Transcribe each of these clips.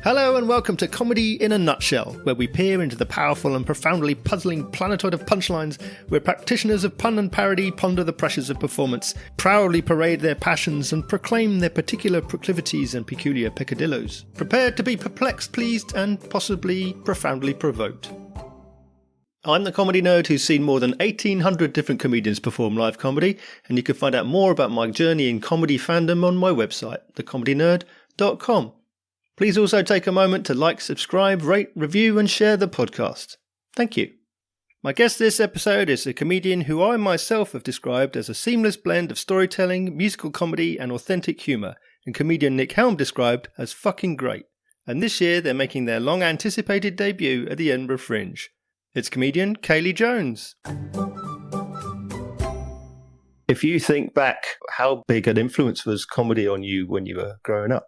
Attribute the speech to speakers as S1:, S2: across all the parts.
S1: Hello and welcome to Comedy in a Nutshell, where we peer into the powerful and profoundly puzzling planetoid of punchlines, where practitioners of pun and parody ponder the pressures of performance, proudly parade their passions and proclaim their particular proclivities and peculiar peccadillos, prepared to be perplexed, pleased and possibly profoundly provoked. I'm the comedy nerd who's seen more than 1,800 different comedians perform live comedy, and you can find out more about my journey in comedy fandom on my website, thecomedynerd.com. Please also take a moment to like, subscribe, rate, review and share the podcast. Thank you. My guest this episode is a comedian who I myself have described as a seamless blend of storytelling, musical comedy and authentic humour, and comedian Nick Helm described as fucking great. And this year they're making their long anticipated debut at the Edinburgh Fringe. It's comedian Kayleigh Jones. If you think back, how big an influence was comedy on you when you were growing up?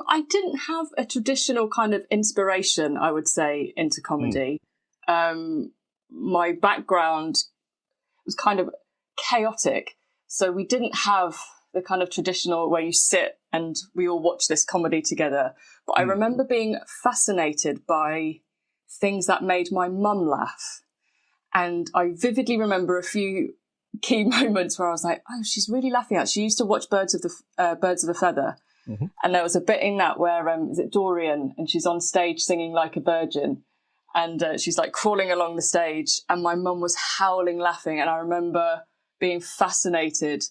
S2: I didn't have a traditional kind of inspiration, I would say, into comedy. My background was kind of chaotic, so we didn't have the kind of traditional where you sit and we all watch this comedy together. But I remember being fascinated by things that made my mum laugh. And I vividly remember a few key moments where I was like, oh, she's really laughing at. She used to watch Birds of a Feather. Mm-hmm. And there was a bit in that where, is it Dorian? And she's on stage singing like a virgin. And she's like crawling along the stage. And my mum was howling laughing. And I remember being fascinated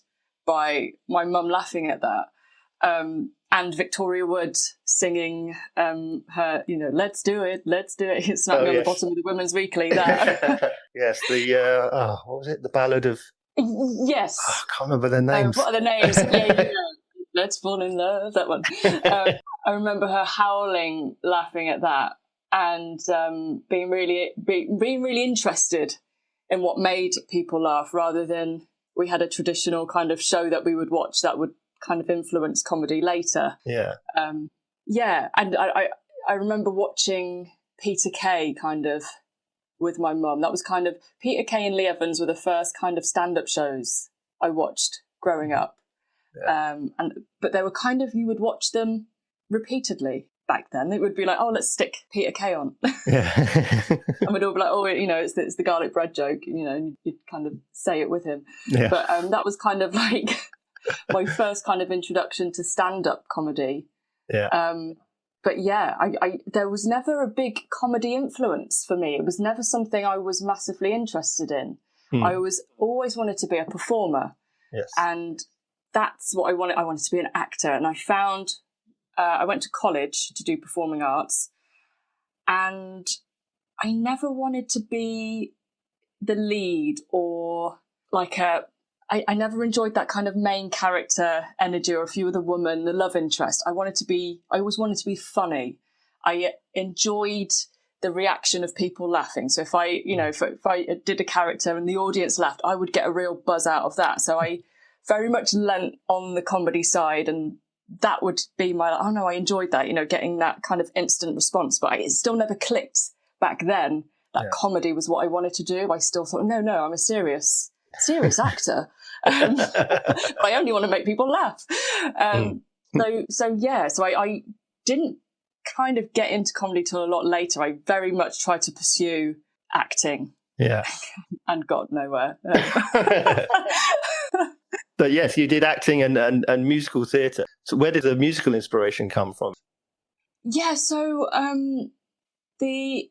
S2: by my mum laughing at that. And Victoria Wood singing her, let's do it. It's snapped me on the bottom of the Women's Weekly. That.
S1: Yes, what was it? The Ballad of...
S2: Yes.
S1: Oh, I can't remember their names.
S2: What are the names? Yeah. Let's fall in love, that one. I remember her howling, laughing at that, and being really interested in what made people laugh, rather than we had a traditional kind of show that we would watch that would kind of influence comedy later.
S1: Yeah.
S2: And I remember watching Peter Kay kind of with my mum. That was kind of, Peter Kay and Lee Evans were the first kind of stand-up shows I watched growing up. Yeah. But they were kind of, you would watch them repeatedly back then. It would be like, oh, let's stick Peter Kay on.
S1: Yeah.
S2: And we'd all be like, oh, it's the garlic bread joke, and you'd kind of say it with him.
S1: Yeah.
S2: But that was kind of like my first kind of introduction to stand-up comedy.
S1: Yeah.
S2: But yeah, I there was never a big comedy influence for me. It was never something I was massively interested in. I always wanted to be a performer.
S1: Yes.
S2: And that's what I wanted. I wanted to be an actor. And I found, I went to college to do performing arts, and I never wanted to be the lead or like I never enjoyed that kind of main character energy, or if you were the woman, the love interest. I always wanted to be funny. I enjoyed the reaction of people laughing. So if I did a character and the audience laughed, I would get a real buzz out of that. So I very much lent on the comedy side, and that would be I enjoyed that, getting that kind of instant response. But it still never clicked back then that comedy was what I wanted to do. I still thought, no, I'm a serious actor. But I only want to make people laugh. So I didn't kind of get into comedy till a lot later. I very much tried to pursue acting.
S1: Yeah.
S2: And got nowhere.
S1: But yes, you did acting and musical theatre. So where did the musical inspiration come from?
S2: Yeah, so the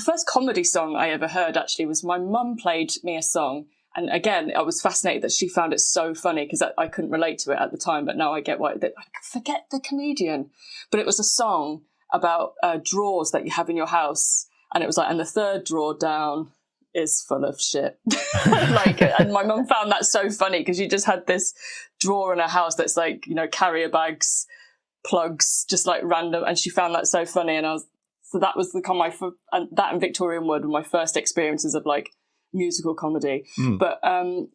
S2: first comedy song I ever heard actually was my mum played me a song. And again, I was fascinated that she found it so funny, because I couldn't relate to it at the time, but now I get why. I forget the comedian. But it was a song about drawers that you have in your house. And it was like, and the third drawer down is full of shit. And my mum found that so funny, because you just had this drawer in her house that's like, carrier bags, plugs, just like random. And she found that so funny. And so that was that and Victorian Wood were my first experiences of like musical comedy. But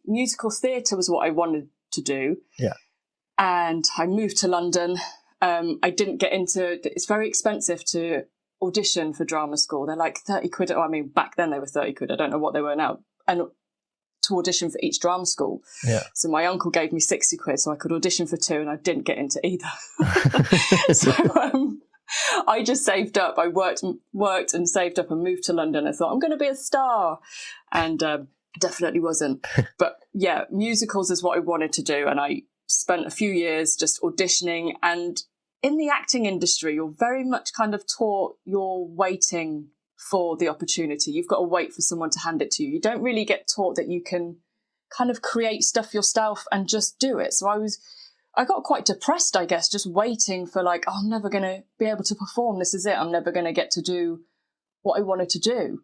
S2: musical theatre was what I wanted to do.
S1: Yeah.
S2: And I moved to London. I didn't get into, it's very expensive to audition for drama school. They're like 30 quid. I mean, back then they were 30 quid. I don't know what they were now. And to audition for each drama school.
S3: Yeah.
S2: So my uncle gave me 60 quid so I could audition for 2, and I didn't get into either. So I just saved up. I worked and saved up and moved to London. I thought, I'm going to be a star. And definitely wasn't. But yeah, musicals is what I wanted to do. And I spent a few years just auditioning. And in the acting industry, you're very much kind of taught you're waiting for the opportunity. You've got to wait for someone to hand it to you. You don't really get taught that you can kind of create stuff yourself and just do it. So I got quite depressed, I guess, just waiting for like, oh, I'm never going to be able to perform. This is it. I'm never going to get to do what I wanted to do.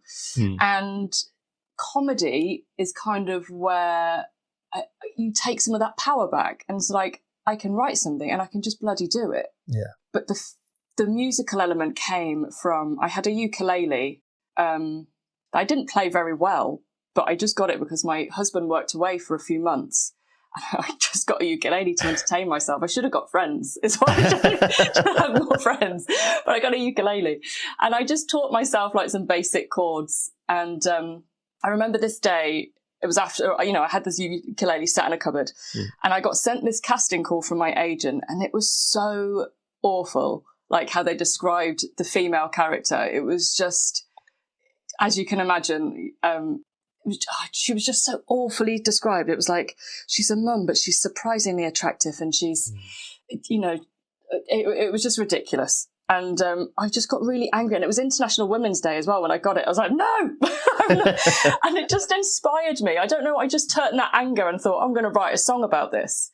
S2: And comedy is kind of where you take some of that power back. And it's like, I can write something and I can just bloody do it.
S3: Yeah.
S2: But the musical element came from, I had a ukulele that I didn't play very well, but I just got it because my husband worked away for a few months. I just got a ukulele to entertain myself. I should have got friends. It's why I should have more friends. But I got a ukulele. And I just taught myself like some basic chords. And I remember this day, it was after, I had this ukulele sat in a cupboard. And I got sent this casting call from my agent. And it was so awful, like how they described the female character. It was just, as you can imagine, she was just so awfully described. It was like, she's a mum, but she's surprisingly attractive, and she's, it was just ridiculous. And I just got really angry. And it was International Women's Day as well when I got it. I was like, no! And it just inspired me. I don't know, I just turned that anger and thought, I'm going to write a song about this.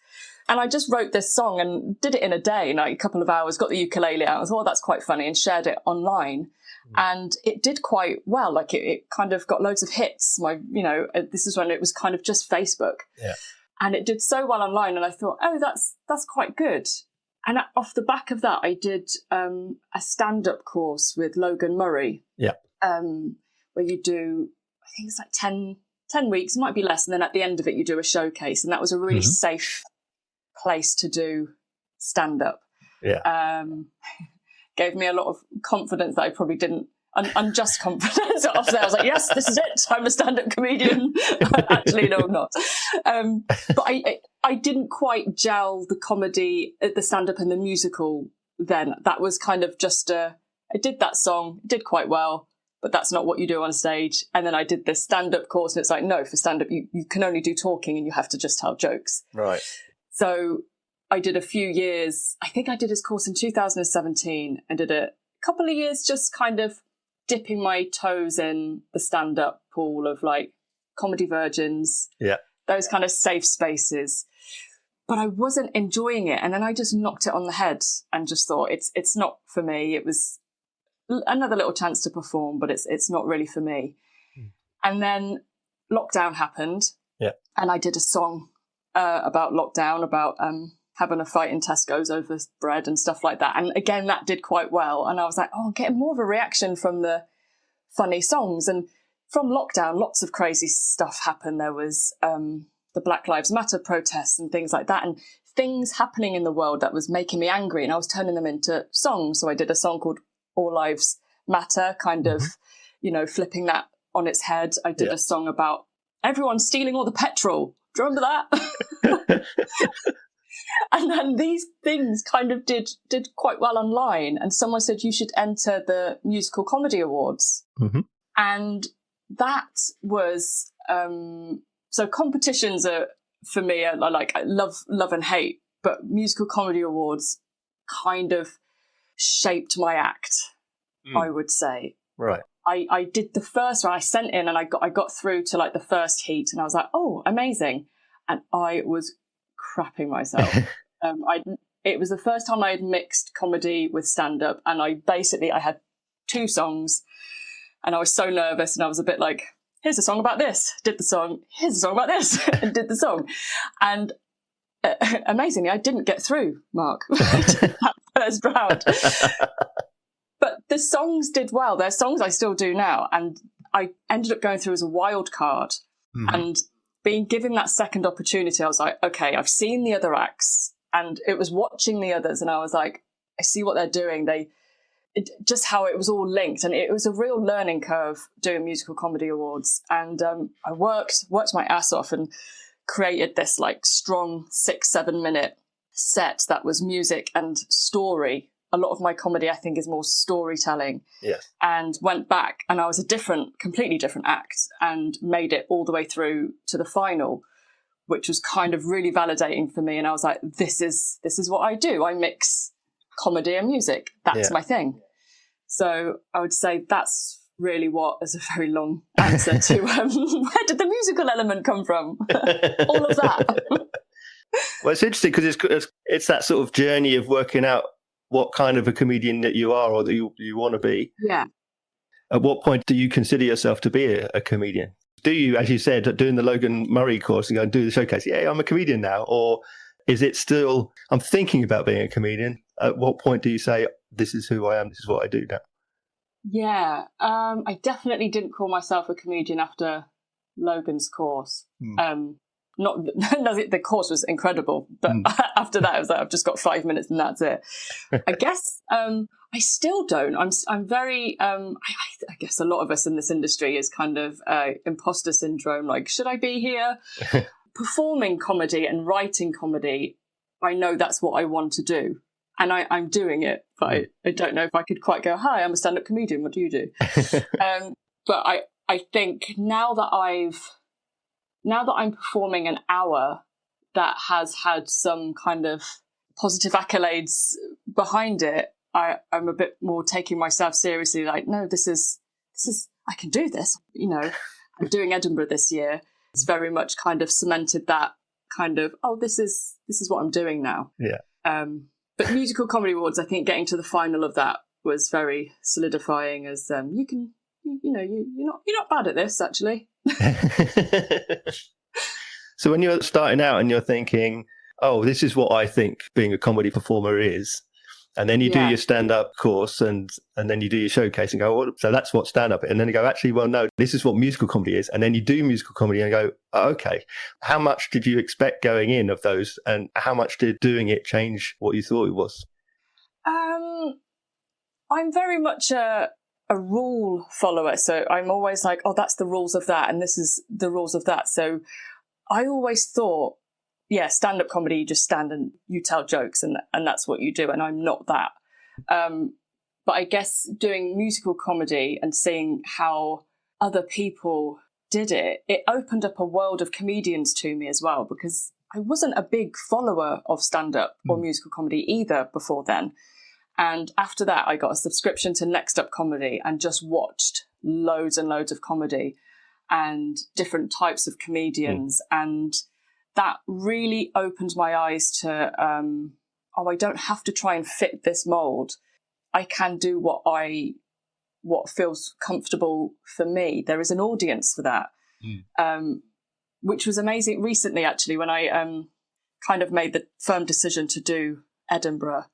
S2: And I just wrote this song and did it in a day, like a couple of hours, got the ukulele out. I thought, oh, that's quite funny, and shared it online. And it did quite well. Like it kind of got loads of hits. This is when it was kind of just Facebook.
S3: Yeah.
S2: And it did so well online. And I thought, oh, that's quite good. And off the back of that, I did a stand-up course with Logan Murray.
S3: Yeah.
S2: Where you do, I think it's like 10 weeks, it might be less. And then at the end of it, you do a showcase. And that was a really safe place to do stand-up.
S3: Yeah.
S2: Gave me a lot of confidence that I probably didn't, unjust confidence. After that, I was like, yes, this is it. I'm a stand-up comedian. Actually, no, I'm not. But I didn't quite gel the comedy, the stand-up and the musical then. That was kind of just I did that song, did quite well, but that's not what you do on stage. And then I did this stand-up course, and it's like, no, for stand-up, you can only do talking and you have to just tell jokes.
S3: Right.
S2: So I did a few years. I think I did his course in 2017 and did a couple of years just kind of dipping my toes in the stand-up pool of like comedy virgins, those kind of safe spaces. But I wasn't enjoying it. And then I just knocked it on the head and just thought, it's not for me. It was another little chance to perform, but it's not really for me. And then lockdown happened. Yeah. And I did a song about lockdown, about having a fight in Tesco's over bread and stuff like that. And again, that did quite well. And I was like, oh, I'm getting more of a reaction from the funny songs. And from lockdown, lots of crazy stuff happened. There was the Black Lives Matter protests and things like that, and things happening in the world that was making me angry. And I was turning them into songs. So I did a song called All Lives Matter, kind of, flipping that on its head. I did a song about everyone stealing all the petrol. Do you remember that? And then these things kind of did quite well online. And someone said, you should enter the Musical Comedy Awards. And that was, so competitions are, for me, I love and hate, but Musical Comedy Awards kind of shaped my act, I would say.
S3: Right.
S2: I did the first one, I sent in, and I got through to like the first heat, and I was like, oh, amazing. And I was crapping myself. It was the first time I had mixed comedy with stand-up, and I had 2 songs, and I was so nervous, and I was a bit like, here's a song about this, did the song, here's a song about this, and did the song. And amazingly, I didn't get through, Mark, that first round. But the songs did well. They're songs I still do now, and I ended up going through as a wild card. And being given that second opportunity, I was like, okay, I've seen the other acts, and it was watching the others, and I was like, I see what they're doing. just how it was all linked, and it was a real learning curve doing musical comedy awards. And I worked my ass off and created this like strong 6-7 minute set that was music and story. A lot of my comedy, I think, is more storytelling.
S1: Yes.
S2: And went back, and I was a completely different act, and made it all the way through to the final, which was kind of really validating for me. And I was like, this is what I do. I mix comedy and music. That's my thing. So I would say that's really what is a very long answer to where did the musical element come from? All of that.
S1: Well, it's interesting because it's that sort of journey of working out what kind of a comedian that you are or that you want to be.
S2: Yeah.
S1: At what point do you consider yourself to be a comedian? Do you, as you said, doing the Logan Murray course and go and do the showcase, yeah, I'm a comedian now? Or is it still, I'm thinking about being a comedian? At what point do you say, this is who I am, this is what I do now?
S2: Yeah, I definitely didn't call myself a comedian after Logan's course. Not the course was incredible, but after that, I was like, I've just got 5 minutes and that's it. I guess I still don't. I'm very. I guess a lot of us in this industry is kind of imposter syndrome. Like, should I be here? Performing comedy and writing comedy, I know that's what I want to do. And I'm doing it, but I don't know if I could quite go, hi, I'm a stand-up comedian, what do you do? But I think now that I'm performing an hour that has had some kind of positive accolades behind it, I'm a bit more taking myself seriously, like, no, this is I can do this. You know, I'm doing Edinburgh this year. It's very much kind of cemented that kind of, oh, this is what I'm doing now.
S1: Yeah.
S2: But musical comedy awards, I think getting to the final of that was very solidifying as you're not bad at this, actually.
S1: So when you're starting out and you're thinking, oh, this is what I think being a comedy performer is, and then you do your stand-up course and then you do your showcase and go, well, so that's what stand-up is. And then you go, actually, well, no, this is what musical comedy is. And then you do musical comedy and go, oh, okay, how much did you expect going in of those? And how much did doing it change what you thought it was?
S2: I'm very much a rule follower. So I'm always like, oh, that's the rules of that. And this is the rules of that. So I always thought, yeah, stand-up comedy, you just stand and you tell jokes and that's what you do. And I'm not that. But I guess doing musical comedy and seeing how other people did it, it opened up a world of comedians to me as well, because I wasn't a big follower of stand-up or musical comedy either before then. And after that, I got a subscription to Next Up Comedy and just watched loads and loads of comedy and different types of comedians. And that really opened my eyes to, I don't have to try and fit this mold. I can do what feels comfortable for me. There is an audience for that, which was amazing recently, actually, when I kind of made the firm decision to do Edinburgh.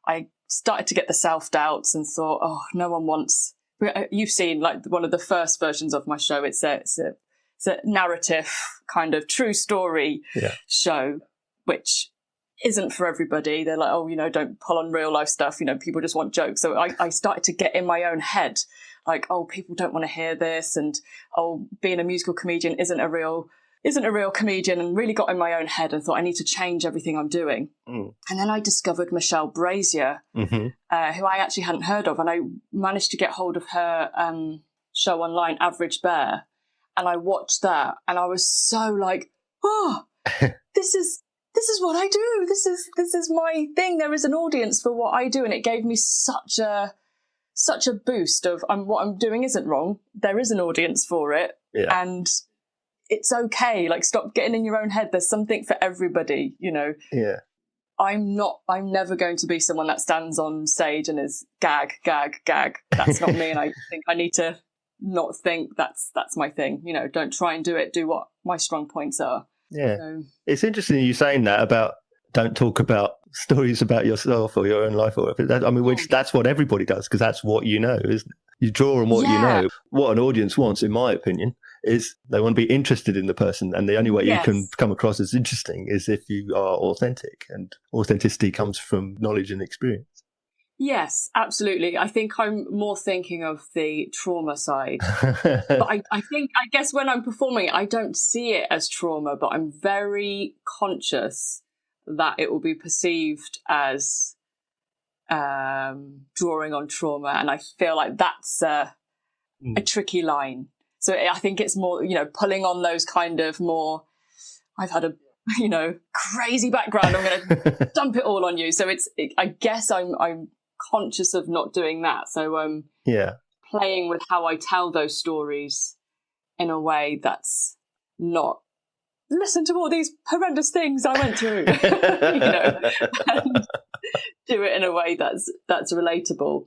S2: I started to get the self-doubts and thought, oh, no one wants... You've seen like one of the first versions of my show. It's a narrative kind of true story show, which isn't for everybody. They're like, oh, don't pull on real life stuff. People just want jokes. So I started to get in my own head, like, oh, people don't want to hear this. And, oh, being a musical comedian isn't a real comedian, and really got in my own head and thought I need to change everything I'm doing. And then I discovered Michelle Brazier, who I actually hadn't heard of. And I managed to get hold of her show online, Average Bear. And I watched that and I was so like, oh, this is what I do. This is my thing. There is an audience for what I do. And it gave me such a boost of what I'm doing isn't wrong. There is an audience for it. Yeah. And it's okay. Like, stop getting in your own head. There's something for everybody, Yeah. I'm never going to be someone that stands on stage and is gag, gag, gag. That's not me. And I think I need to not think that's my thing. Don't try and do it. Do what my strong points are.
S1: Yeah. It's interesting you saying that about don't talk about stories about yourself or your own life or whatever. Which that's what everybody does, because that's what you know, isn't it? You draw on what you know. What an audience wants, in my opinion, is they want to be interested in the person. And the only way you can come across as interesting is if you are authentic. And authenticity comes from knowledge and experience.
S2: Yes, absolutely. I think I'm more thinking of the trauma side. But I guess when I'm performing, I don't see it as trauma, but I'm very conscious that it will be perceived as drawing on trauma. And I feel like that's a tricky line. So I think it's more, pulling on those kind of more, I've had a, crazy background. I'm going to dump it all on you. So I guess I'm conscious of not doing that. So playing with how I tell those stories in a way that's not, listen to all these horrendous things I went through, and do it in a way that's relatable,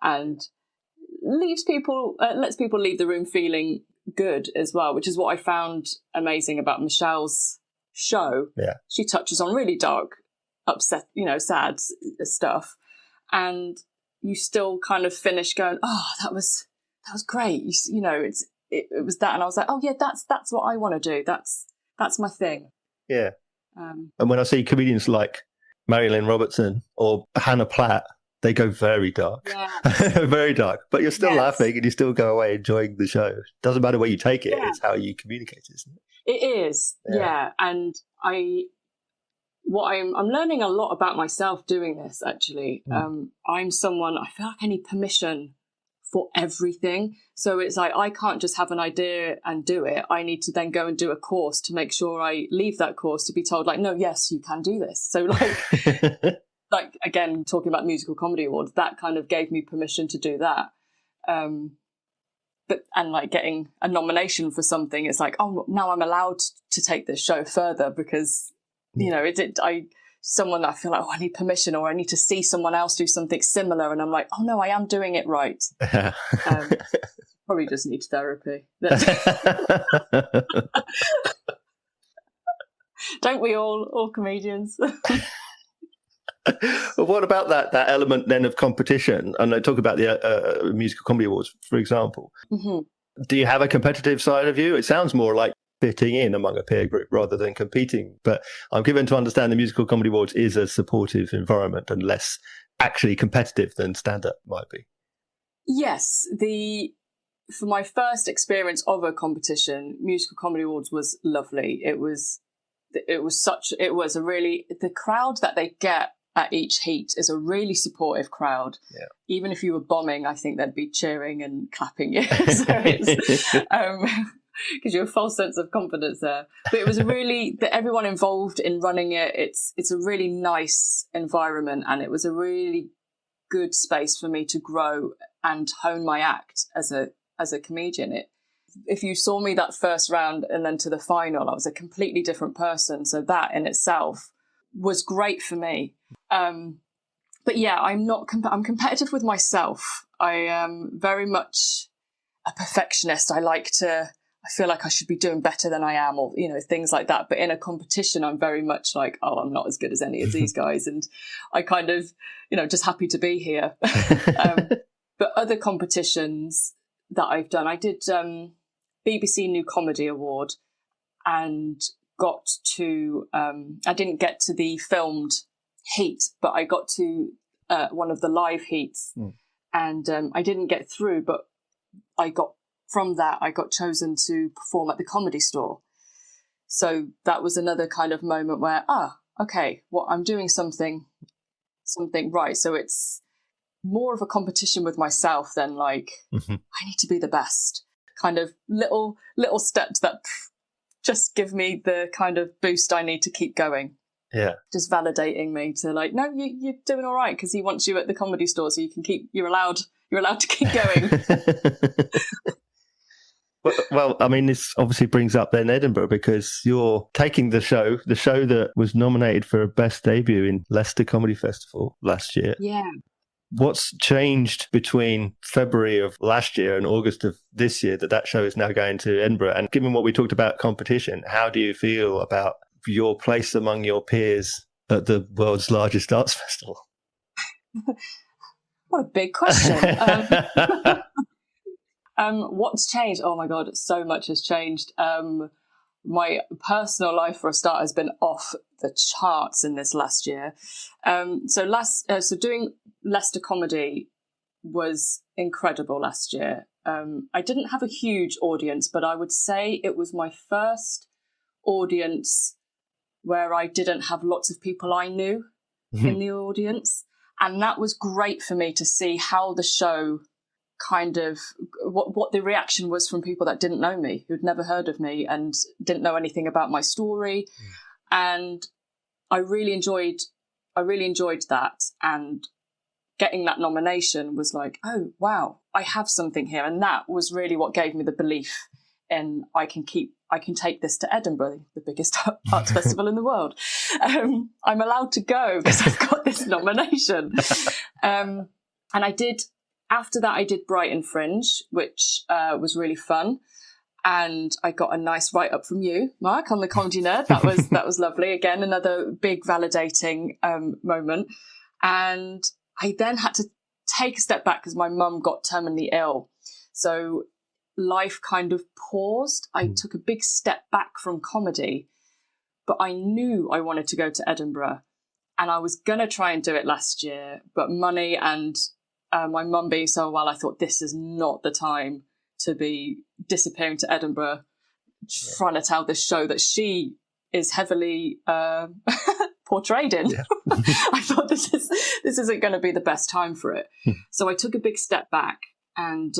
S2: and lets people leave the room feeling good as well, which is what I found amazing about Michelle's show.
S1: Yeah, she
S2: touches on really dark, upset, sad stuff, and you still kind of finish going, oh, that was great. It was that, and I was like, oh yeah, that's what I want to do. That's my thing.
S1: Yeah. And when I see comedians like Marilyn Robertson or Hannah Platt, they go very dark, very dark. But you're still laughing, and you still go away enjoying the show. Doesn't matter where you take it; it's how you communicate, isn't it?
S2: It is, yeah. And I'm learning a lot about myself doing this. Actually, I'm someone, I feel like I need permission for everything. So it's like, I can't just have an idea and do it. I need to then go and do a course to make sure I leave that course to be told, like, no, yes, you can do this. So like again, talking about Musical Comedy Awards, that kind of gave me permission to do that. But like getting a nomination for something, it's like, oh, now I'm allowed to take this show further because, someone that I feel like, oh, I need permission, or I need to see someone else do something similar. And I'm like, oh no, I am doing it right. Probably just need therapy. Don't we all comedians?
S1: Well, what about that element then of competition? And I talk about the Musical Comedy Awards, for example. Mm-hmm. Do you have a competitive side of you? It sounds more like fitting in among a peer group rather than competing. But I'm given to understand the Musical Comedy Awards is a supportive environment and less actually competitive than stand-up might be. Yes.
S2: For my first experience of a competition, Musical Comedy Awards was lovely. It was a really, the crowd that they get at each heat is a really supportive crowd. Yeah. Even if you were bombing, I think they'd be cheering and clapping you. So it's, gives you a false sense of confidence there. But it was really, everyone involved in running it, it's a really nice environment, and it was a really good space for me to grow and hone my act as a comedian. If you saw me that first round and then to the final, I was a completely different person. So that in itself was great for me. But yeah, I'm competitive with myself. I am very much a perfectionist. I feel like I should be doing better than I am, or, things like that. But in a competition, I'm very much like, oh, I'm not as good as any of these guys. And I kind of, just happy to be here. But other competitions that I've done, I did BBC New Comedy Award and got to, I didn't get to the filmed heat, but I got to one of the live heats. And I didn't get through, but I got chosen to perform at the Comedy Store. So that was another kind of moment where, okay, well, I'm doing something right. So it's more of a competition with myself than like, I need to be the best. Kind of little steps that just give me the kind of boost I need to keep going. Yeah. Just validating me to like, no, you're doing all right, because he wants you at the Comedy Store, so you're allowed to keep going.
S1: Well, I mean, this obviously brings up then Edinburgh, because you're taking the show that was nominated for Best Debut in Leicester Comedy Festival last year.
S2: Yeah.
S1: What's changed between February of last year and August of this year that show is now going to Edinburgh? And given what we talked about competition, how do you feel about your place among your peers at the world's largest arts festival?
S2: What a big question. What's changed? Oh my God, so much has changed. my personal life, for a start, has been off the charts in this last year. So doing Leicester Comedy was incredible last year. I didn't have a huge audience, but I would say it was my first audience where I didn't have lots of people I knew in the audience. And that was great for me to see how the show kind of, what the reaction was from people that didn't know me, who'd never heard of me and didn't know anything about my story. And I really enjoyed that. And getting that nomination was like, oh, wow, I have something here. And that was really what gave me the belief in I can take this to Edinburgh, the biggest arts festival in the world. I'm allowed to go because I've got this nomination. And after that, I did Brighton Fringe, which was really fun. And I got a nice write-up from you, Mark, on the Comedy Nerd. That was lovely. Again, another big validating moment. And I then had to take a step back because my mum got terminally ill. So life kind of paused. I took a big step back from comedy, but I knew I wanted to go to Edinburgh. And I was going to try and do it last year, but money and my mum being so well, I thought this is not the time to be disappearing to Edinburgh, trying to tell this show that she is heavily portrayed in. Yeah. I thought this isn't going to be the best time for it. So I took a big step back, and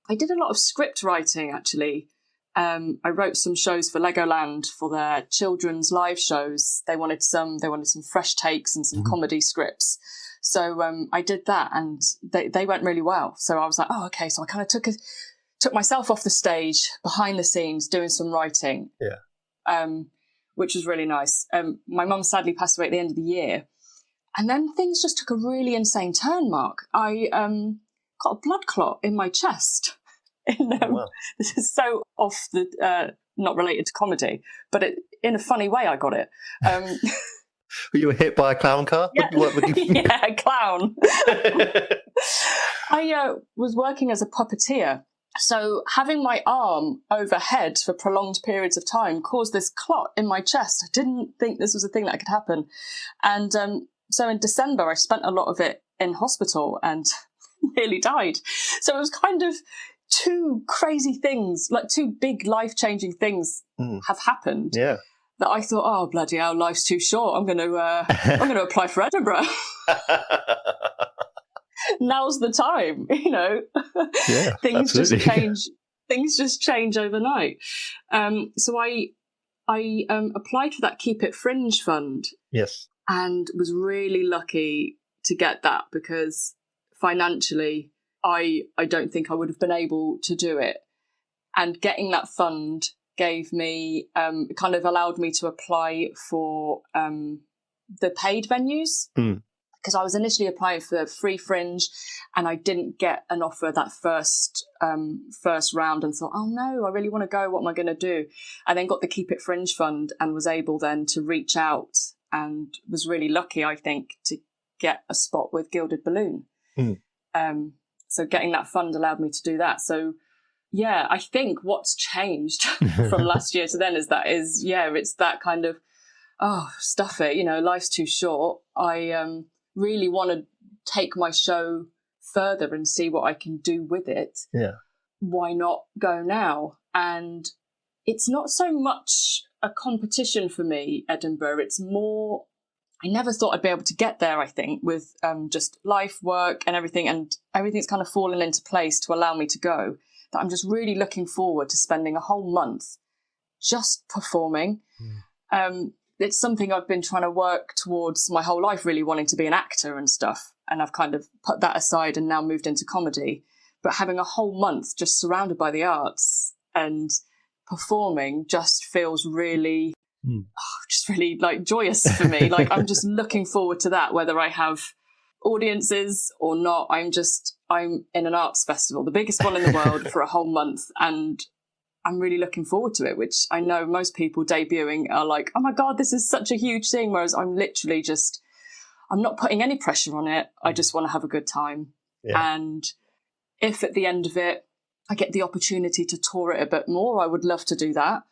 S2: I did a lot of script writing, actually. I wrote some shows for Legoland for their children's live shows. They wanted some fresh takes and some comedy scripts. So I did that, and they went really well. So I was like, oh, okay. So I kind of took myself off the stage, behind the scenes, doing some writing. Yeah. Which was really nice. My mum sadly passed away at the end of the year. And then things just took a really insane turn, Mark. I got a blood clot in my chest. Wow. This is so off the, not related to comedy, but in a funny way I got it.
S3: You were hit by a clown car?
S2: Yeah, yeah, a clown. I was working as a puppeteer. So having my arm overhead for prolonged periods of time caused this clot in my chest. I didn't think this was a thing that could happen. And so in December, I spent a lot of it in hospital and nearly died. So it was kind of two crazy things, like two big life-changing things have happened. Yeah. That I thought, oh, bloody hell, life's too short. I'm going to apply for Edinburgh. Now's the time, you know. Yeah, things absolutely. Just change. Things just change overnight. So I applied for that Keep It Fringe fund.
S3: Yes.
S2: And was really lucky to get that, because financially, I don't think I would have been able to do it. And getting that fund gave me, kind of allowed me to apply for the paid venues. Because I was initially applying for Free Fringe and I didn't get an offer that first round, and thought, oh no, I really want to go. What am I going to do? I then got the Keep It Fringe fund and was able then to reach out, and was really lucky, I think, to get a spot with Gilded Balloon. So getting that fund allowed me to do that. So yeah, I think what's changed from last year to then it's that kind of, oh, stuff it, you know, life's too short. I really want to take my show further and see what I can do with it.
S3: Yeah.
S2: Why not go now? And it's not so much a competition for me, Edinburgh. It's more, I never thought I'd be able to get there, I think, with just life, work and everything's kind of fallen into place to allow me to go. That I'm just really looking forward to spending a whole month just performing. It's something I've been trying to work towards my whole life, really wanting to be an actor and stuff. And I've kind of put that aside and now moved into comedy. But having a whole month just surrounded by the arts and performing just feels really, just really like joyous for me. Like I'm just looking forward to that, whether I have audiences or not. I'm in an arts festival, the biggest one in the world, for a whole month. And I'm really looking forward to it, which I know most people debuting are like, oh my God, this is such a huge thing. Whereas I'm literally I'm not putting any pressure on it. I just want to have a good time. Yeah. And if at the end of it, I get the opportunity to tour it a bit more, I would love to do that.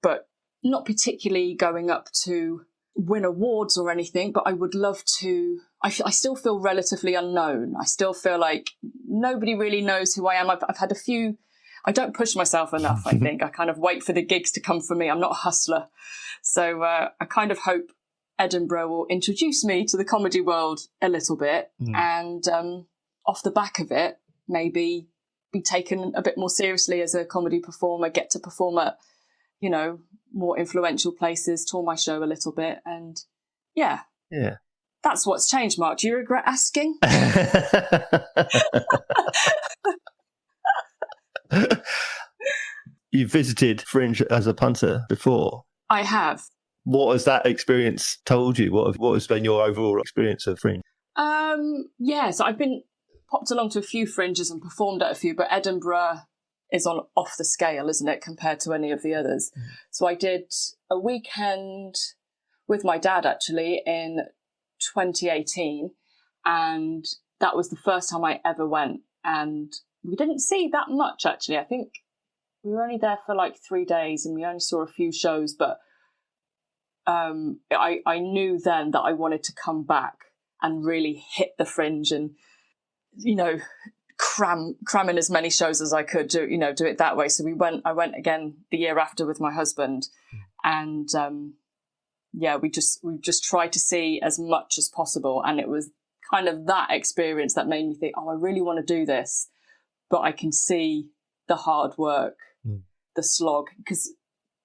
S2: but not particularly going up to win awards or anything, but I would love to. I still feel relatively unknown. I still feel like nobody really knows who I am. I've had a few. I don't push myself enough, I think. I kind of wait for the gigs to come for me. I'm not a hustler. So I kind of hope Edinburgh will introduce me to the comedy world a little bit, and off the back of it, maybe be taken a bit more seriously as a comedy performer, get to perform at, more influential places, tour my show a little bit. And yeah. That's what's changed, Mark. Do you regret asking?
S3: You visited Fringe as a punter before.
S2: I have.
S3: What has that experience told you? What has been your overall experience of Fringe?
S2: So I've been popped along to a few Fringes and performed at a few, but Edinburgh is on off the scale, isn't it, compared to any of the others? So I did a weekend with my dad, actually, in 2018, and that was the first time I ever went, and we didn't see that much, actually. I think we were only there for like 3 days and we only saw a few shows, but I knew then that I wanted to come back and really hit the Fringe and, cram in as many shows as I could, do it that way. So I went again the year after with my husband, and we just tried to see as much as possible. And it was kind of that experience that made me think, I really want to do this, but I can see the hard work, the slog, because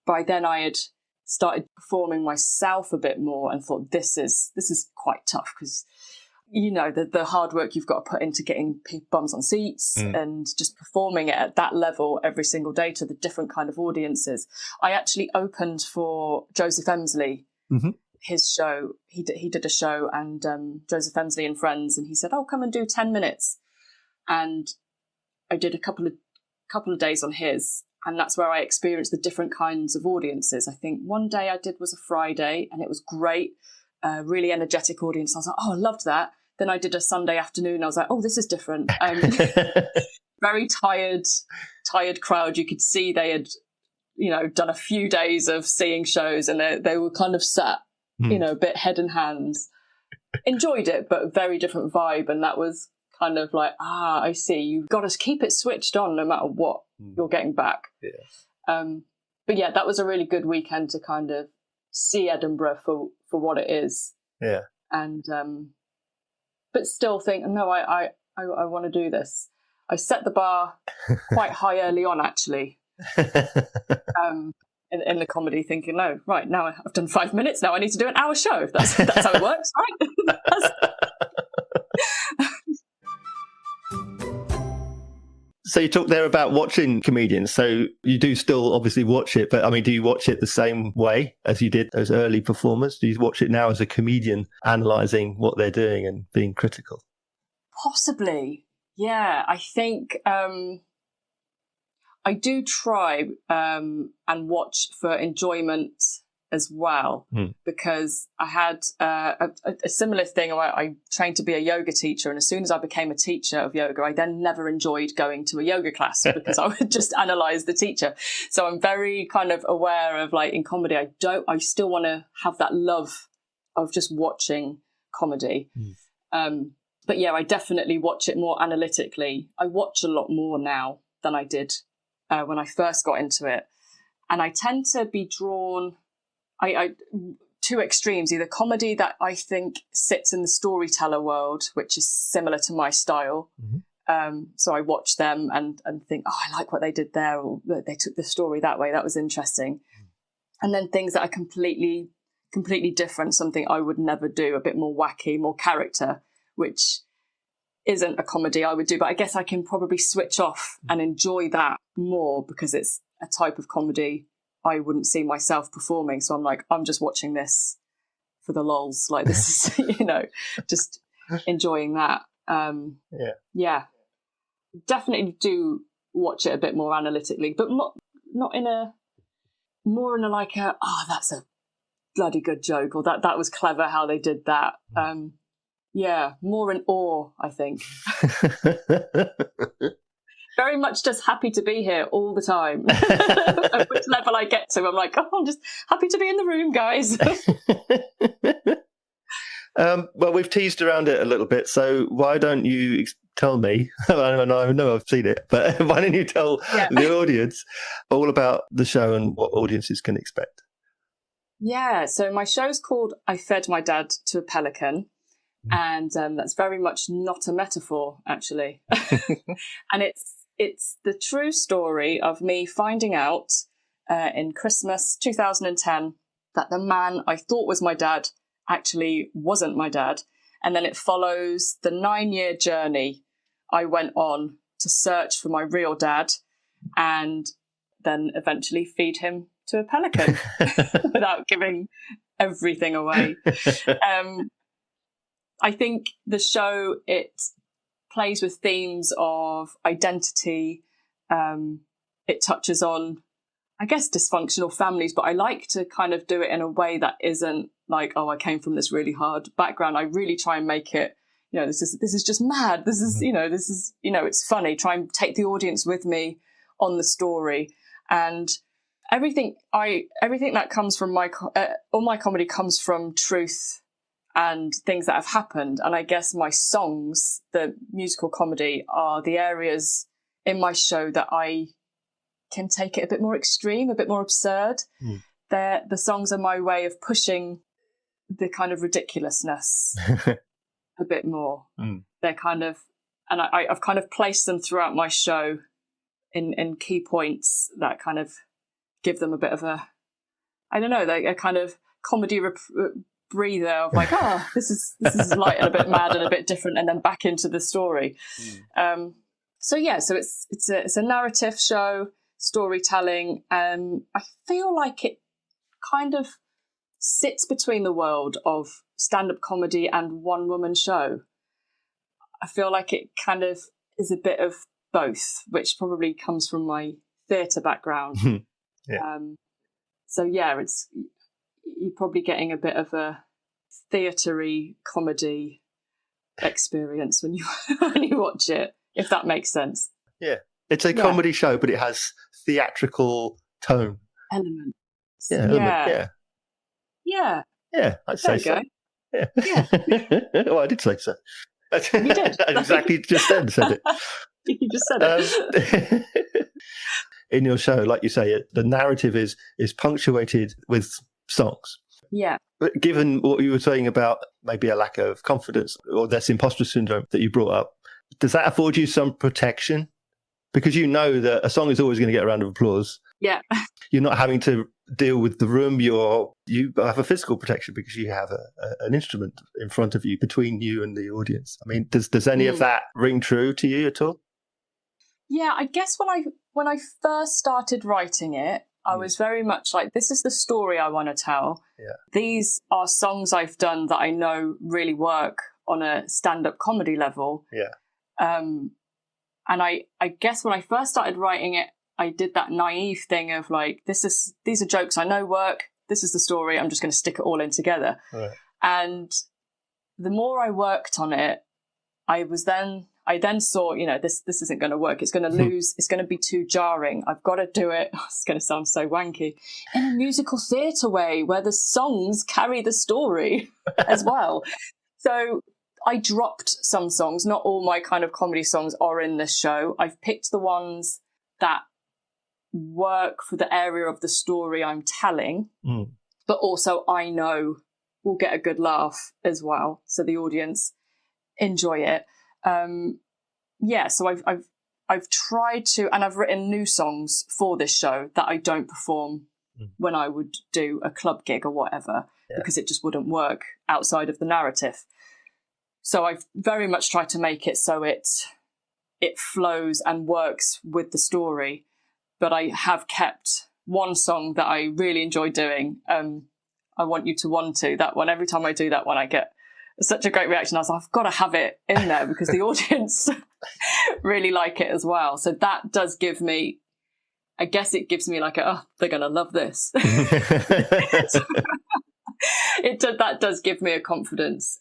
S2: by then I had started performing myself a bit more and thought, this is quite tough, because the hard work you've got to put into getting bums on seats and just performing it at that level every single day to the different kind of audiences. I actually opened for Joseph Emsley, his show. He did a show, and Joseph Emsley and Friends, and he said, come and do 10 minutes. And I did a couple of days on his, and that's where I experienced the different kinds of audiences. I think one day I did was a Friday, and it was great, really energetic audience. I was like, I loved that. Then I did a Sunday afternoon. I was like, this is different. Very tired crowd. You could see they had, done a few days of seeing shows, and they were kind of sat, a bit head in hands. Enjoyed it, but very different vibe. And that was kind of like, I see. You've got to keep it switched on no matter what you're getting back. Yeah. But yeah, that was a really good weekend to kind of see Edinburgh for what it is.
S3: Yeah.
S2: And but still think, no, I want to do this. I set the bar quite high early on, actually. In the comedy, thinking, no, right, now I've done 5 minutes, now I need to do an hour show. That's how it works, right?
S3: So you talked there about watching comedians. So you do still obviously watch it, but do you watch it the same way as you did those early performers? Do you watch it now as a comedian, analysing what they're doing and being critical?
S2: Possibly, yeah. I think I do try and watch for enjoyment as well, because I had a similar thing. I trained to be a yoga teacher, and as soon as I became a teacher of yoga, I then never enjoyed going to a yoga class because I would just analyse the teacher. So I'm very kind of aware of, like, in comedy, I still want to have that love of just watching comedy. But yeah, I definitely watch it more analytically. I watch a lot more now than I did when I first got into it, and I tend to be drawn. I two extremes, either comedy that I think sits in the storyteller world, which is similar to my style. So I watch them and think, I like what they did there, or they took the story that way. That was interesting. And then things that are completely different, something I would never do, a bit more wacky, more character, which isn't a comedy I would do. But I guess I can probably switch off and enjoy that more because it's a type of comedy I wouldn't see myself performing. So I'm like, I'm just watching this for the lols. Like, this is, just enjoying that. Yeah. Definitely do watch it a bit more analytically, but not in a, more in a like a, that's a bloody good joke, or that was clever how they did that. Yeah, more in awe, I think. very much just happy to be here all the time. At which level I get to, I'm like, oh, I'm just happy to be in the room, guys.
S3: Well, we've teased around it a little bit, so why don't you tell me? I know I've seen it, but why don't you tell the audience all about the show and what audiences can expect?
S2: Yeah, so my show's called I Fed My Dad to a Pelican, and that's very much not a metaphor, actually. And it's the true story of me finding out in Christmas 2010 that the man I thought was my dad actually wasn't my dad. And then it follows the 9-year journey I went on to search for my real dad and then eventually feed him to a pelican without giving everything away. I think the show, it plays with themes of identity. It touches on, I guess, dysfunctional families, but I like to kind of do it in a way that isn't like, oh, I came from this really hard background. I really try and make it, this is just mad. This is, it's funny. Try and take the audience with me on the story. And everything that comes from all my comedy comes from truth and things that have happened. And I guess my songs, the musical comedy, are the areas in my show that I can take it a bit more extreme, a bit more absurd. The songs are my way of pushing the kind of ridiculousness a bit more. They're kind of, and I've kind of placed them throughout my show in key points that kind of give them a bit of a, I don't know, like a kind of comedy breather of like, this is light and a bit mad and a bit different, and then back into the story. So it's a narrative show, storytelling. I feel like it kind of sits between the world of stand-up comedy and one-woman show. I feel like it kind of is a bit of both, which probably comes from my theatre background. It's you're probably getting a bit of a theatre-y comedy experience when you watch it, if that makes sense.
S3: Yeah, it's a comedy show, but it has theatrical tone
S2: Elements.
S3: Yeah, I'd say so. Yeah. Well, I did say so.
S2: You did.
S3: Exactly, just then said it.
S2: You just said it.
S3: In your show, like you say, the narrative is punctuated with songs.
S2: Yeah.
S3: But given what you were saying about maybe a lack of confidence or this imposter syndrome that you brought up, does that afford you some protection? Because you know that a song is always going to get a round of applause.
S2: Yeah.
S3: You're not having to deal with the room. You have a physical protection because you have an instrument in front of you, between you and the audience. I mean, does any of that ring true to you at all?
S2: Yeah, I guess when I first started writing it, I was very much like, this is the story I want to tell.
S3: Yeah.
S2: These are songs I've done that I know really work on a stand-up comedy level.
S3: Yeah.
S2: And I guess when I first started writing it, I did that naive thing of like, these are jokes I know work. This is the story. I'm just going to stick it all in together.
S3: Right.
S2: And the more I worked on it, I then saw, this isn't going to work. It's going to lose. It's going to be too jarring. I've got to do it. It's going to sound so wanky, in a musical theatre way where the songs carry the story as well. So I dropped some songs. Not all my kind of comedy songs are in this show. I've picked the ones that work for the area of the story I'm telling, but also I know will get a good laugh as well, so the audience enjoy it. So I've tried to, and I've written new songs for this show that I don't perform when I would do a club gig or whatever, because it just wouldn't work outside of the narrative. So I've very much tried to make it so it flows and works with the story. But I have kept one song that I really enjoy doing. I Want You to Want To. That one, every time I do that one, I get such a great reaction. I was like, I've got to have it in there because the audience really like it as well. So that does give me, I guess it gives me like they're going to love this. That does give me a confidence.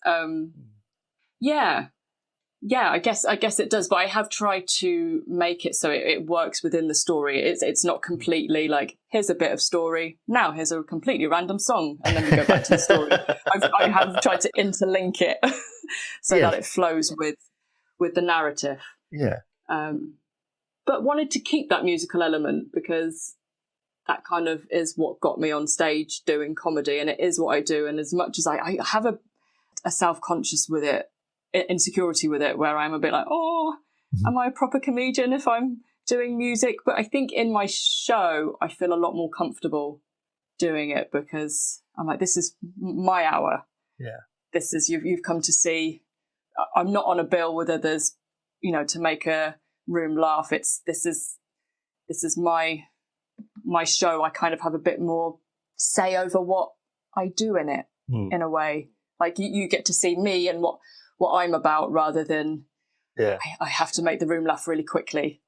S2: Yeah, I guess it does, but I have tried to make it so it works within the story. It's not completely like, here's a bit of story, now here's a completely random song, and then we go back to the story. I have tried to interlink it so that it flows with the narrative.
S3: Yeah.
S2: But wanted to keep that musical element because that kind of is what got me on stage doing comedy, and it is what I do. And as much as I have a self-conscious with it, insecurity with it, where I'm a bit like, am I a proper comedian if I'm doing music? But I think in my show I feel a lot more comfortable doing it because I'm like, this is my hour.
S3: Yeah,
S2: this is you've come to see. I'm not on a bill with others, to make a room laugh. This is my show. I kind of have a bit more say over what I do in it, in a way. Like you get to see me and what I'm about, rather than I have to make the room laugh really quickly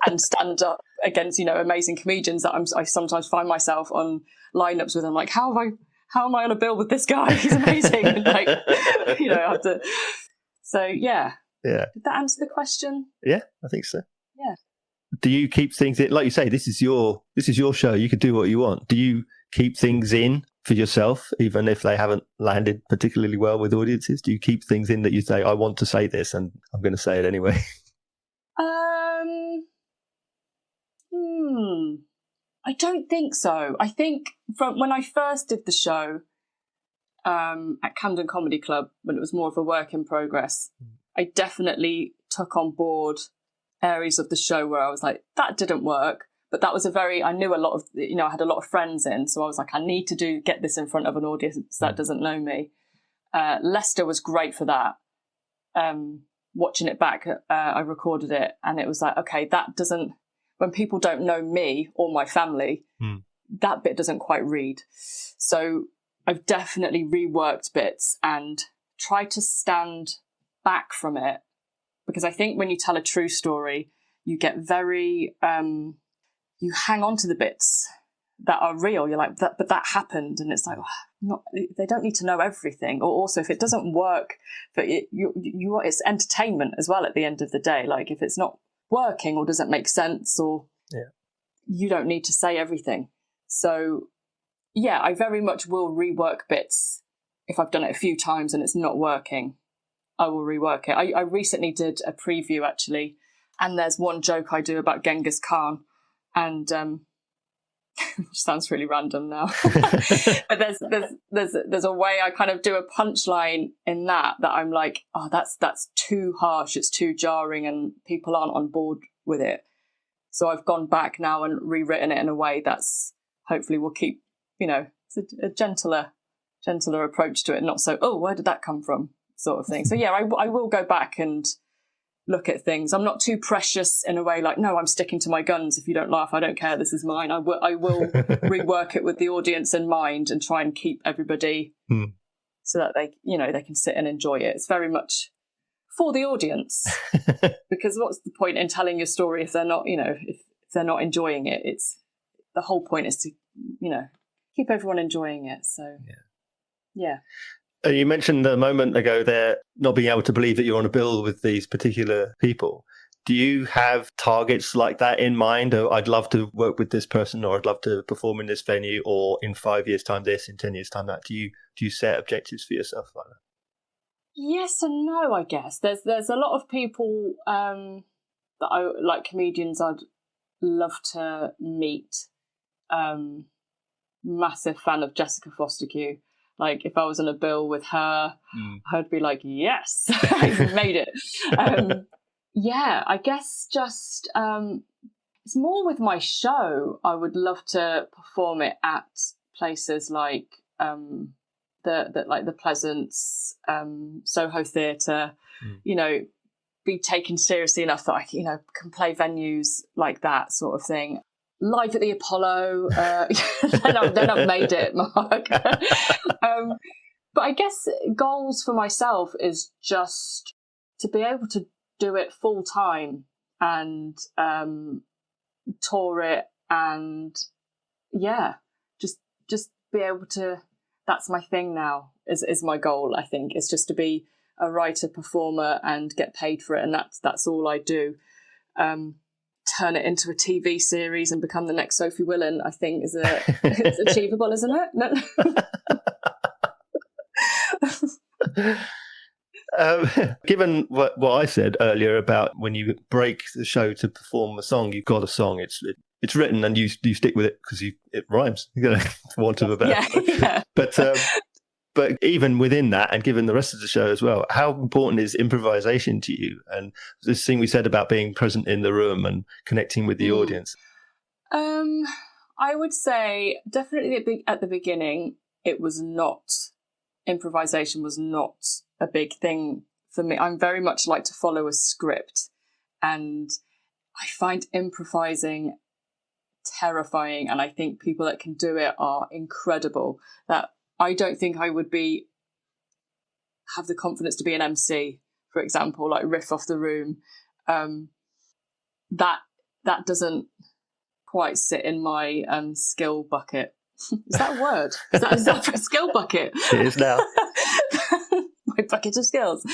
S2: and stand up against amazing comedians that I sometimes find myself on lineups with. I'm like, how am I on a bill with this guy? He's amazing. And like, I have to. So yeah. Did that answer the question?
S3: Yeah, I think so.
S2: Yeah.
S3: Do you keep things in, like you say, this is your show, you could do what you want. Do you keep things in for yourself, even if they haven't landed particularly well with audiences? Do you keep things in that you say, I want to say this and I'm going to say it anyway?
S2: I don't think so. I think from when I first did the show at Camden Comedy Club, when it was more of a work in progress, I definitely took on board areas of the show where I was like, that didn't work. But that was I knew a lot of, I had a lot of friends in. So I was like, I need to get this in front of an audience that doesn't know me. Leicester was great for that. Watching it back, I recorded it and it was like, okay, when people don't know me or my family, that bit doesn't quite read. So I've definitely reworked bits and tried to stand back from it, because I think when you tell a true story, you get very, you hang on to the bits that are real. You're like, but that happened. And it's like, they don't need to know everything. Or also, if it doesn't work, but it's entertainment as well at the end of the day. Like if it's not working or doesn't make sense, or you don't need to say everything. So yeah, I very much will rework bits. If I've done it a few times and it's not working, I will rework it. I recently did a preview actually, and there's one joke I do about Genghis Khan, and which sounds really random now, but there's a way I kind of do a punchline in that I'm like, oh, that's too harsh, it's too jarring, and people aren't on board with it. So I've gone back now and rewritten it in a way that's hopefully will keep, it's a gentler approach to it, not so, oh, where did that come from, sort of thing. So yeah, I will go back and look at things. I'm not too precious in a way, like, no, I'm sticking to my guns. If you don't laugh, I don't care, this is mine. I will rework it with the audience in mind and try and keep everybody so that they can sit and enjoy it. It's very much for the audience, because what's the point in telling your story if they're not, if they're not enjoying it? It's the whole point is to, keep everyone enjoying it. So yeah.
S3: You mentioned a moment ago there not being able to believe that you're on a bill with these particular people. Do you have targets like that in mind? Or I'd love to work with this person, or I'd love to perform in this venue, or in 5 years' time this, in 10 years' time that. Do you set objectives for yourself like that?
S2: Yes and no, I guess. There's a lot of people that I like, comedians I'd love to meet. Massive fan of Jessica Foster-Q. Like if I was on a bill with her, I'd be like, yes, I've made it. Yeah, I guess just it's more with my show. I would love to perform it at places like the Pleasance, Soho Theatre. Be taken seriously enough that I can play venues like that, sort of thing. Live at the Apollo, then I've made it, Mark. But I guess goals for myself is just to be able to do it full time and tour it, and just be able to. That's my thing now. Is my goal. I think is just to be a writer performer and get paid for it, and that's all I do. Turn it into a TV series and become the next Sophie Willan, I think it's achievable, isn't it?
S3: Given what I said earlier about when you break the show to perform a song, you've got a song. It's written and you stick with it because it rhymes. You know, for want of a better.
S2: Yeah.
S3: But even within that, and given the rest of the show as well, how important is improvisation to you? And this thing we said about being present in the room and connecting with the audience.
S2: I would say definitely at the beginning, improvisation was not a big thing for me. I'm very much like to follow a script, and I find improvising terrifying, and I think people that can do it are incredible. That I don't think I would have the confidence to be an MC, for example, like riff off the room. That doesn't quite sit in my skill bucket. Is that a word? Is that a skill bucket?
S3: It is now.
S2: My bucket of skills.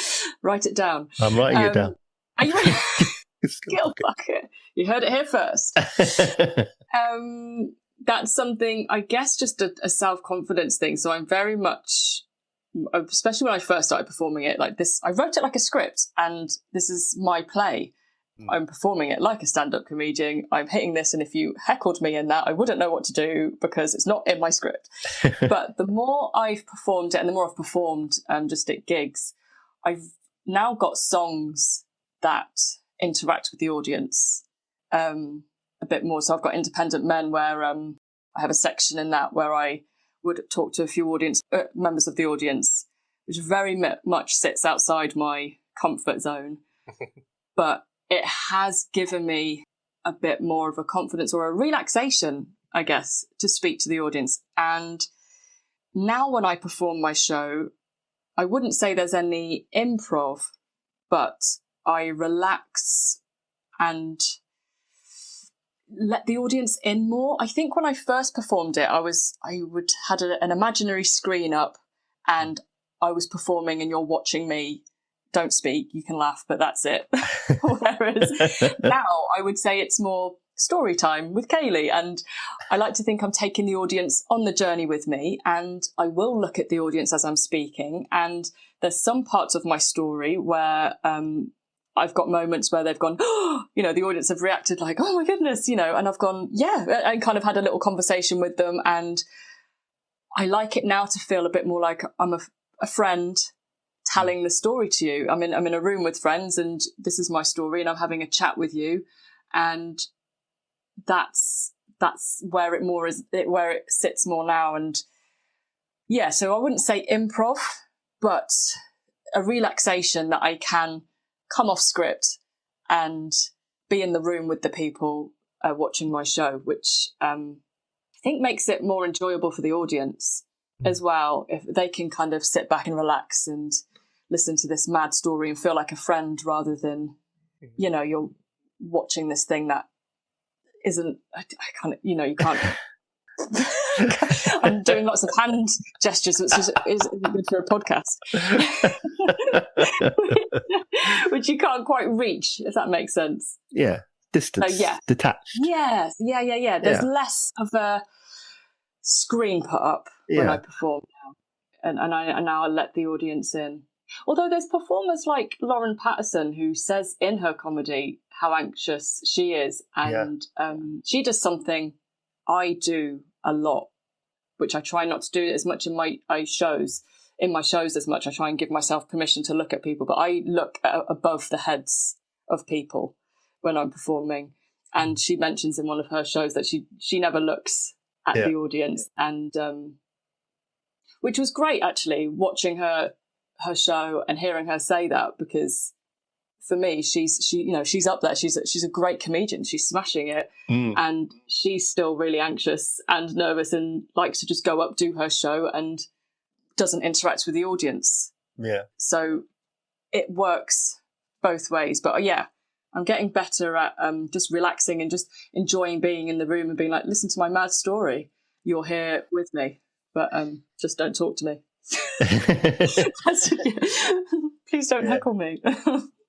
S2: Write it down.
S3: I'm writing it down.
S2: Are you ready? Skill bucket. You heard it here first. That's something, I guess, just a self-confidence thing. So I'm very much, especially when I first started performing it like this, I wrote it like a script, and this is my play. I'm performing it like a stand-up comedian. I'm hitting this, and if you heckled me in that, I wouldn't know what to do because it's not in my script. But the more I've performed it, and the more I've performed just at gigs, I've now got songs that interact with the audience a bit more. So I've got Independent Men, where I have a section in that where I would talk to a few members of the audience, which very much sits outside my comfort zone. But it has given me a bit more of a confidence or a relaxation, I guess, to speak to the audience. And now when I perform my show, I wouldn't say there's any improv, but I relax and let the audience in more. I think when I first performed it, I had an imaginary screen up, and I was performing, and you're watching me. Don't speak, you can laugh, but that's it. Whereas now I would say it's more story time with Kayleigh, and I like to think I'm taking the audience on the journey with me, and I will look at the audience as I'm speaking. And there's some parts of my story where I've got moments where they've gone, oh, the audience have reacted like, oh my goodness, and I've gone, yeah, and kind of had a little conversation with them. And I like it now to feel a bit more like I'm a friend telling the story to you. I'm in a room with friends, and this is my story, and I'm having a chat with you, and that's where it sits more now. And yeah, so I wouldn't say improv, but a relaxation that I can come off script and be in the room with the people watching my show, which I think makes it more enjoyable for the audience as well, if they can kind of sit back and relax and listen to this mad story and feel like a friend, rather than you're watching this thing that isn't, I can't, you can't. I'm doing lots of hand gestures, which is good for a podcast, which you can't quite reach, if that makes sense.
S3: Yeah, distance, detached.
S2: Yes, yeah. There's less of a screen put up when I perform now, and now I let the audience in. Although there's performers like Lauren Patterson, who says in her comedy how anxious she is, and she does something I do a lot, which I try not to do as much in my shows. In my shows as much, I try and give myself permission to look at people, but I look above the heads of people when I'm performing. And she mentions in one of her shows that she never looks at the audience, and which was great actually, watching her show and hearing her say that, because for me, she's up there. She's a great comedian. She's smashing it, and she's still really anxious and nervous, and likes to just go up, do her show, and doesn't interact with the audience.
S3: Yeah.
S2: So it works both ways. But yeah, I'm getting better at just relaxing and just enjoying being in the room and being like, listen to my mad story. You're here with me, but just don't talk to me. Please don't heckle me.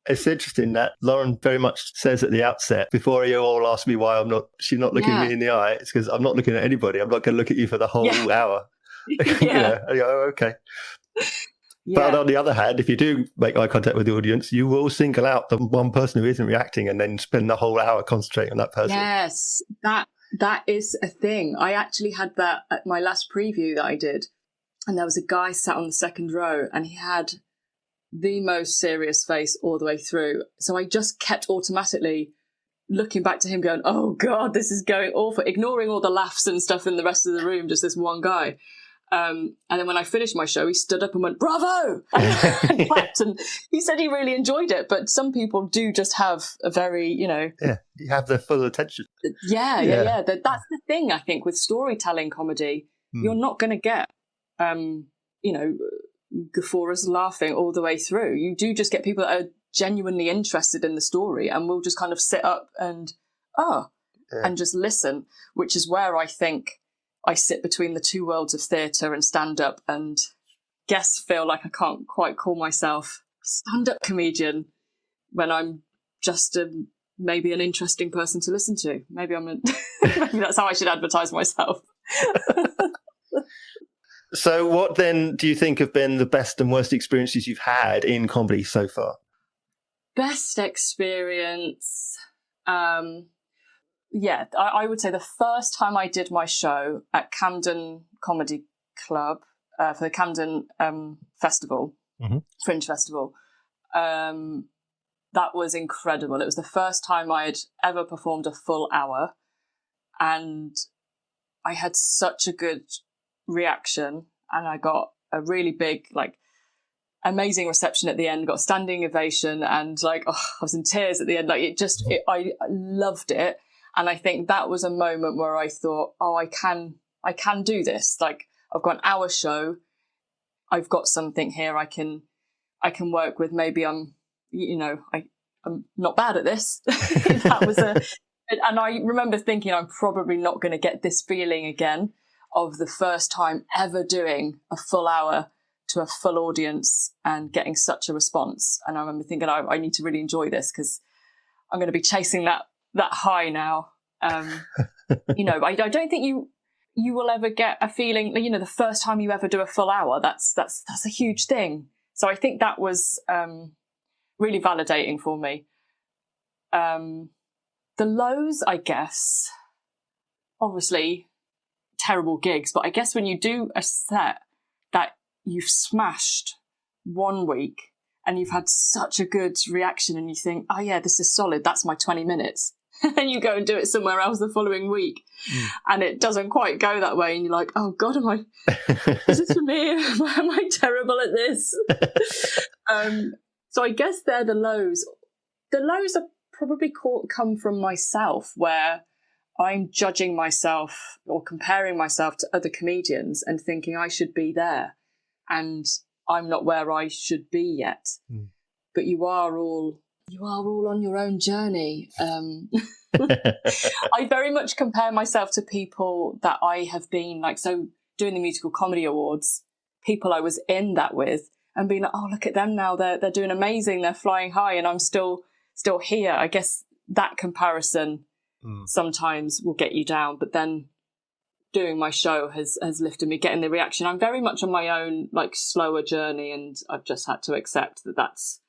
S3: It's interesting that Lauren very much says at the outset, before you all ask me why she's not looking me in the eye, it's because I'm not looking at anybody. I'm not going to look at you for the whole hour. I go, oh, okay. But on the other hand, if you do make eye contact with the audience, you will single out the one person who isn't reacting and then spend the whole hour concentrating on that person.
S2: Yes, that is a thing. I actually had that at my last preview that I did. And there was a guy sat on the second row and he had the most serious face all the way through. So I just kept automatically looking back to him going, oh God, this is going awful, ignoring all the laughs and stuff in the rest of the room, just this one guy. And then when I finished my show, he stood up and went, bravo! And clapped. And he said he really enjoyed it. But some people do just have a very,
S3: you have their full attention.
S2: Yeah. That's the thing, I think, with storytelling comedy. You're not going to get, guffaws laughing all the way through. You do just get people that are genuinely interested in the story and will just kind of sit up and just listen, which is where I think I sit between the two worlds of theatre and stand-up, and feel like I can't quite call myself a stand-up comedian when I'm just maybe an interesting person to listen to. Maybe maybe that's how I should advertise myself.
S3: So what then do you think have been the best and worst experiences you've had in comedy so far?
S2: Best experience? I would say the first time I did my show at Camden Comedy Club for the Camden Festival, Fringe Festival, that was incredible. It was the first time I had ever performed a full hour, and I had such a good reaction, and I got a really big, amazing reception at the end, got a standing ovation, and I was in tears at the end. I loved it. And I think that was a moment where I thought, I can do this. I've got an hour show. I've got something here I can work with. Maybe I'm not bad at this. And I remember thinking, I'm probably not going to get this feeling again of the first time ever doing a full hour to a full audience and getting such a response. And I remember thinking, I need to really enjoy this because I'm going to be chasing that high now. I don't think you will ever get a feeling, the first time you ever do a full hour, that's a huge thing. So I think that was really validating for me. The lows, I guess, obviously terrible gigs, but I guess when you do a set that you've smashed one week and you've had such a good reaction and you think, oh yeah, this is solid, that's my 20 minutes. And you go and do it somewhere else the following week and it doesn't quite go that way. And you're like, oh God, is this for me? Am I terrible at this? So I guess they're the lows. The lows are probably come from myself, where I'm judging myself or comparing myself to other comedians and thinking I should be there. And I'm not where I should be yet. But you are all on your own journey. I very much compare myself to people that I have been doing the Musical Comedy Awards, people I was in that with, and being like, oh, look at them now, they're doing amazing, they're flying high, and I'm still here. I guess that comparison sometimes will get you down, but then doing my show has lifted me, getting the reaction. I'm very much on my own slower journey, and I've just had to accept that's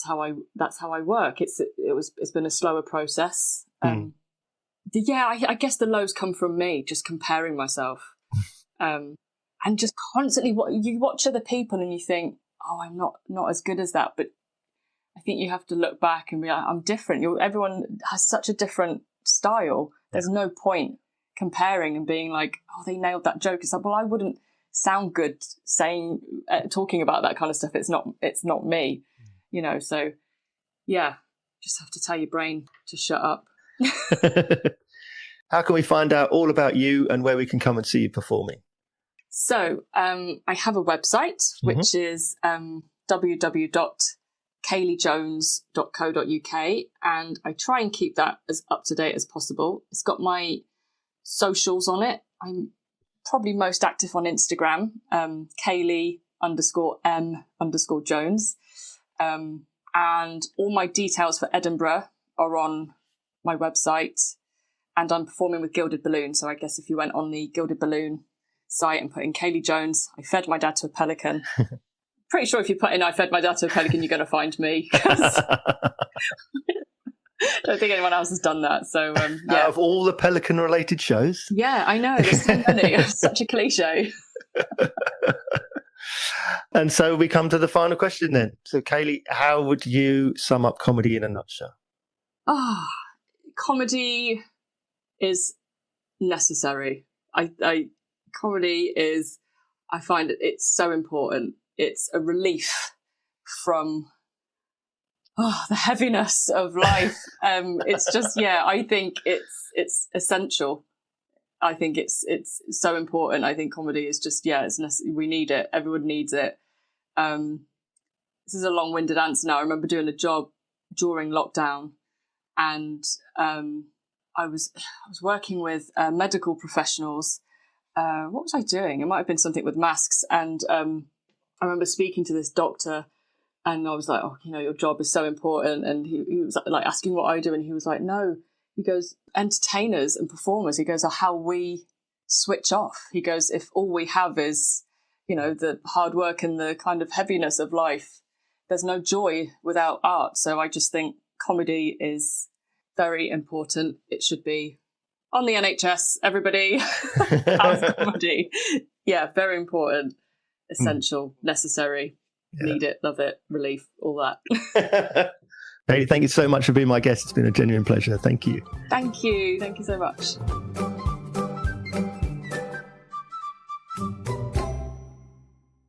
S2: how I work. It's been a slower process. I guess the lows come from me just comparing myself, and just constantly you watch other people and you think, oh, I'm not as good as that. But I think you have to look back and be like, I'm different. Everyone has such a different style. There's no point comparing and being like, oh, they nailed that joke. It's like, well, I wouldn't sound good talking about that kind of stuff. It's not me. So yeah, just have to tell your brain to shut up.
S3: How can we find out all about you and where we can come and see you performing?
S2: So I have a website, which is www.kayleighjones.co.uk, and I try and keep that as up to date as possible. It's got my socials on it. I'm probably most active on Instagram, Kayleigh_Jones. Kayleigh_M_Jones. And all my details for Edinburgh are on my website. And I'm performing with Gilded Balloon. So I guess if you went on the Gilded Balloon site and put in Kayleigh Jones, I fed my dad to a pelican. Pretty sure if you put in I fed my dad to a pelican, you're going to find me. I don't think anyone else has done that. So, yeah.
S3: Out of all the pelican-related shows?
S2: Yeah, I know. There's so many. It's such a cliche.
S3: And so we come to the final question then. So, Kayleigh, how would you sum up comedy in a nutshell?
S2: Comedy is necessary. Comedy is, I find it's so important. It's a relief from the heaviness of life. It's just, I think it's essential. I think it's so important. I think comedy is just, we need it. Everyone needs it. This is a long-winded answer now. I remember doing a job during lockdown, and I was working with medical professionals. What was I doing? It might have been something with masks. And I remember speaking to this doctor, and I was like, your job is so important. And he was like asking what I do. And he was like, no, he goes, entertainers and performers, he goes, are how we switch off. He goes, if all we have is, the hard work and the kind of heaviness of life, there's no joy without art. So I just think comedy is very important. It should be on the NHS, everybody. Have comedy. Yeah, very important, essential, necessary, need it, love it, relief, all that.
S3: Hey, thank you so much for being my guest. It's been a genuine pleasure. Thank you.
S2: Thank you so much.